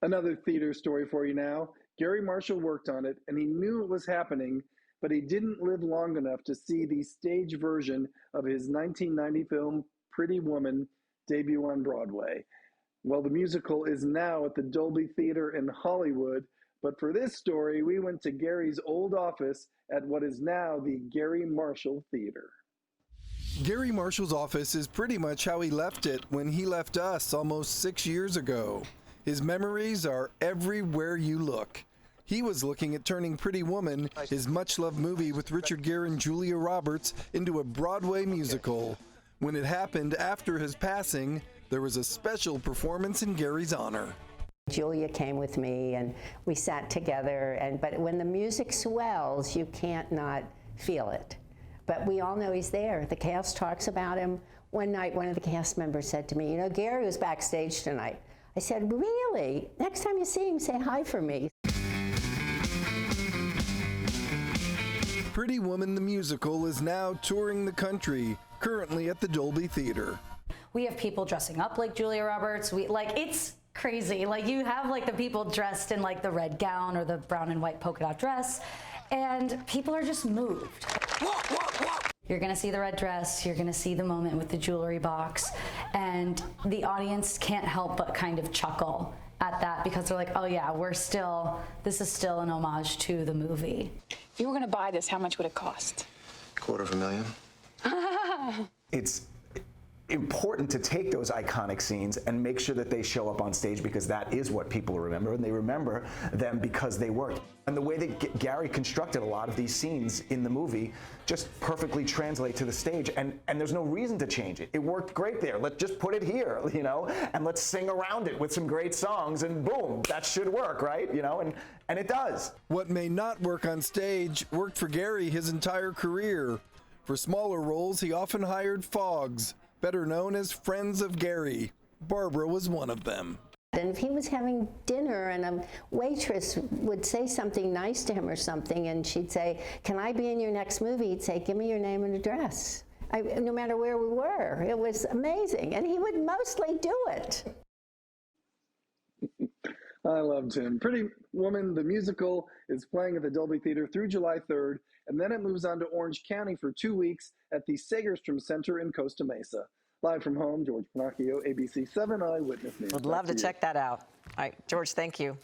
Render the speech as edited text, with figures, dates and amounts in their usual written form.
Another theater story for you now. Garry Marshall worked on it and he knew it was happening, but he didn't live long enough to see the stage version of his 1990 film Pretty Woman debut on Broadway. Well, the musical is now at the Dolby Theatre in Hollywood, but for this story, we went to Garry's old office at what is now the Garry Marshall Theatre. Garry Marshall's office is pretty much how he left it when he left us almost 6 years ago. His memories are everywhere you look. He was looking at turning Pretty Woman, his much-loved movie with Richard Gere and Julia Roberts, into a Broadway musical. When it happened after his passing, there was a special performance in Garry's honor. Julia came with me and we sat together, but when the music swells, you can't not feel it. But we all know he's there. The cast talks about him. One night, one of the cast members said to me, you know, Garry was backstage tonight. I said, really? Next time you see him, say hi for me. Pretty Woman the musical is now touring the country, currently at the Dolby Theatre. We have people dressing up like Julia Roberts. It's crazy. You have the people dressed in the red gown or the brown and white polka dot dress, and people are just moved. You're gonna see the red dress, you're gonna see the moment with the jewelry box, and the audience can't help but kind of chuckle at that because they're like, oh yeah, this is still an homage to the movie. If you were gonna buy this, how much would it cost? $250,000. It's important to take those iconic scenes and make sure that they show up on stage because that is what people remember, and they remember them because they worked. And the way that Garry constructed a lot of these scenes in the movie just perfectly translate to the stage, and there's no reason to change it. It worked great there. Let's just put it here, and let's sing around it with some great songs, and boom, that should work, right? And it does. What may not work on stage worked for Garry his entire career. For smaller roles, he often hired fogs, better known as friends of Garry. Barbara was one of them. And if he was having dinner and a waitress would say something nice to him or something, and she'd say, can I be in your next movie? He'd say, give me your name and address. No matter where we were. It was amazing. And he would mostly do it. I loved him. Pretty Woman, the musical, is playing at the Dolby Theatre through July 3rd, and then it moves on to Orange County for 2 weeks at the Sagerstrom Center in Costa Mesa. Live from home, George Pennacchio, ABC7 Eyewitness News. Would love to check that out. All right, George, thank you.